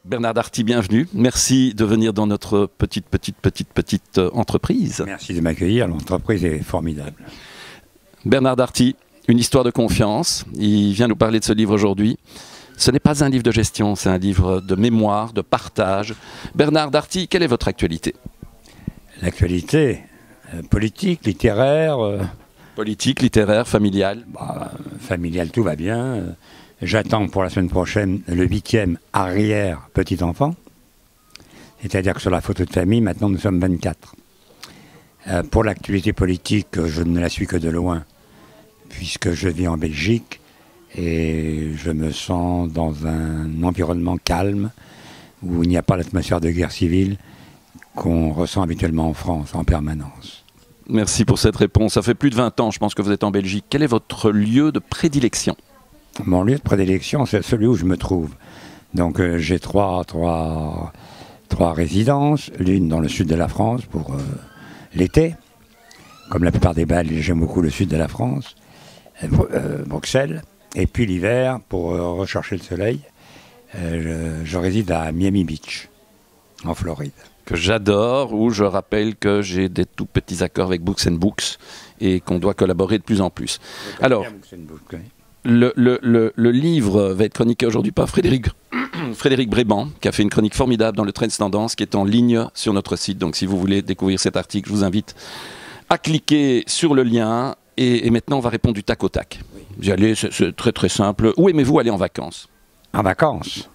Bernard Darty, bienvenue. Merci de venir dans notre petite entreprise. Merci de m'accueillir, l'entreprise est formidable. Bernard Darty, une histoire de confiance. Il vient nous parler de ce livre aujourd'hui. Ce n'est pas un livre de gestion, c'est un livre de mémoire, de partage. Bernard Darty, quelle est votre actualité? L'actualité politique, littéraire. Politique, littéraire, familiale. Familiale, tout va bien. J'attends pour la semaine prochaine le 8e arrière petit-enfant. C'est-à-dire que sur la photo de famille, maintenant nous sommes 24. Pour l'actualité politique, je ne la suis que de loin, puisque je vis en Belgique et je me sens dans un environnement calme où il n'y a pas l'atmosphère de guerre civile qu'on ressent habituellement en France, en permanence. Merci pour cette réponse. Ça fait plus de 20 ans, je pense, que vous êtes en Belgique. Quel est votre lieu de prédilection? Mon lieu de prédilection, c'est celui où je me trouve. Donc j'ai trois résidences, l'une dans le sud de la France pour l'été. Comme la plupart des Belges, j'aime beaucoup le sud de la France, Bruxelles. Et puis l'hiver, pour rechercher le soleil, je réside à Miami Beach, en Floride. Que j'adore, où je rappelle que j'ai des tout petits accords avec Books and Books et qu'on doit collaborer de plus en plus. Alors, le livre va être chroniqué aujourd'hui par Frédéric Bréban, qui a fait une chronique formidable dans le Trends Tendance, qui est en ligne sur notre site. Donc si vous voulez découvrir cet article, je vous invite à cliquer sur le lien. Et maintenant, on va répondre du tac au tac. J'y allais, c'est très très simple. Où aimez-vous aller en vacances? En vacances?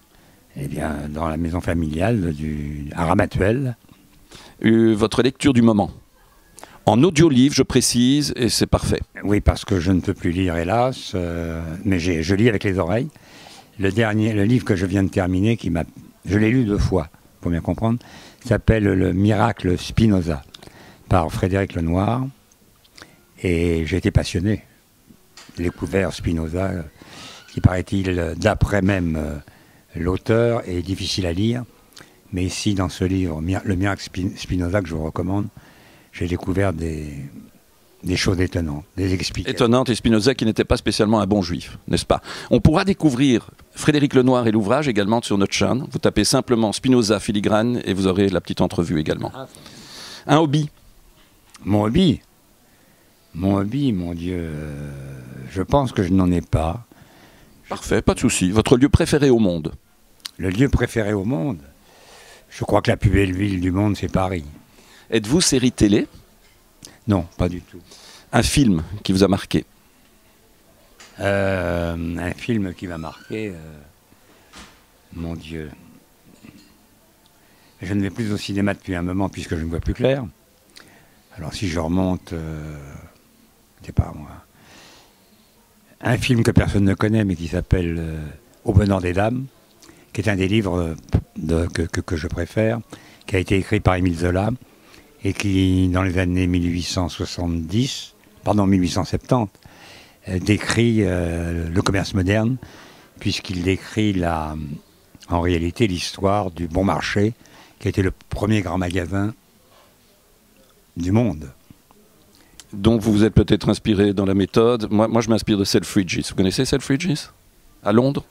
Eh bien, dans la maison familiale à Ramatuelle. Votre lecture du moment? En audio-livre, je précise, et c'est parfait. Oui, parce que je ne peux plus lire, hélas, mais je lis avec les oreilles. Le livre que je viens de terminer, je l'ai lu 2 fois, pour bien comprendre, s'appelle Le Miracle Spinoza, par Frédéric Lenoir. Et j'ai été passionné. J'ai découvert Spinoza, qui paraît-il, d'après même l'auteur, est difficile à lire. Mais ici, dans ce livre, Le Miracle Spinoza, que je vous recommande, j'ai découvert des choses étonnantes, des explications. Étonnantes, et Spinoza qui n'était pas spécialement un bon juif, n'est-ce pas? On pourra découvrir Frédéric Lenoir et l'ouvrage également sur notre chaîne. Vous tapez simplement Spinoza filigrane et vous aurez la petite entrevue également. Un hobby? Mon hobby, mon Dieu, je pense que je n'en ai pas. Parfait, pas de souci. Votre lieu préféré au monde? Le lieu préféré au monde? Je crois que la plus belle ville du monde, c'est Paris. Êtes-vous série télé? Non, pas du tout. Un film qui vous a marqué? Un film qui m'a marqué, mon Dieu. Je ne vais plus au cinéma depuis un moment puisque je ne vois plus clair. Alors si je remonte, je sais pas moi, un film que personne ne connaît mais qui s'appelle Au bonheur des dames, qui est un des livres que je préfère, qui a été écrit par Émile Zola et qui, dans les années 1870, décrit le commerce moderne, puisqu'il décrit en réalité l'histoire du Bon Marché, qui a été le premier grand magasin du monde. Donc vous vous êtes peut-être inspiré dans la méthode. Moi je m'inspire de Selfridges. Vous connaissez Selfridges? À Londres?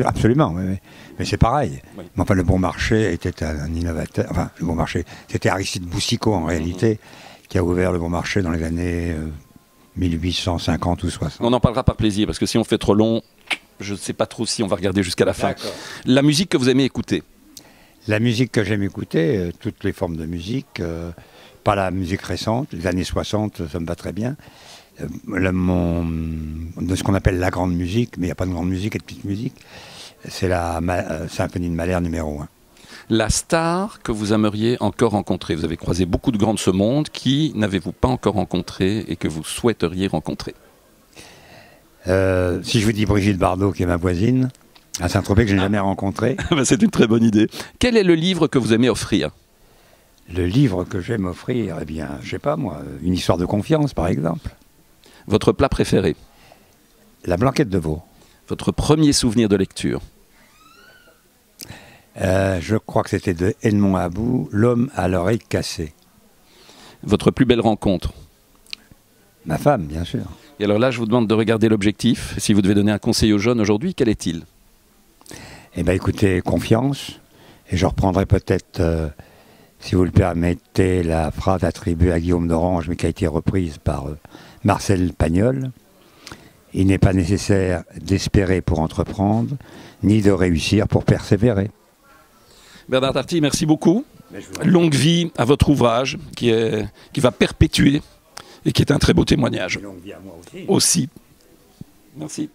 Absolument, oui. Mais c'est pareil. Oui. Mais enfin, le Bon Marché était un innovateur. Enfin, le Bon Marché, c'était Aristide Boucicaut en réalité, qui a ouvert le Bon Marché dans les années 1850 ou 60. On en parlera par plaisir, parce que si on fait trop long, je ne sais pas trop si on va regarder jusqu'à la fin. La musique que vous aimez écouter? La musique que j'aime écouter, toutes les formes de musique, pas la musique récente, les années 60, ça me va très bien. De ce qu'on appelle la grande musique, mais il n'y a pas de grande musique et de petite musique, c'est la symphonie de Mahler numéro 1. La star que vous aimeriez encore rencontrer? Vous avez croisé beaucoup de grands de ce monde. Qui n'avez-vous pas encore rencontré et que vous souhaiteriez rencontrer? Si je vous dis Brigitte Bardot, qui est ma voisine, à Saint-Tropez, que je n'ai jamais rencontrée. C'est une très bonne idée. Quel est le livre que vous aimez offrir? Le livre que j'aime offrir, eh bien, je sais pas moi, une histoire de confiance, par exemple. Votre plat préféré? La blanquette de veau. Votre premier souvenir de lecture? Je crois que c'était de Edmond About, L'homme à l'oreille cassée. Votre plus belle rencontre? Ma femme, bien sûr. Et alors là, je vous demande de regarder l'objectif. Si vous devez donner un conseil aux jeunes aujourd'hui, quel est-il? Eh bien écoutez, confiance. Et je reprendrai peut-être, si vous le permettez, la phrase attribuée à Guillaume d'Orange, mais qui a été reprise par Marcel Pagnol. Il n'est pas nécessaire d'espérer pour entreprendre, ni de réussir pour persévérer. Bernard Tarty, merci beaucoup. Longue vie à votre ouvrage qui va perpétuer et qui est un très beau témoignage. Longue vie à moi aussi. Aussi. Merci.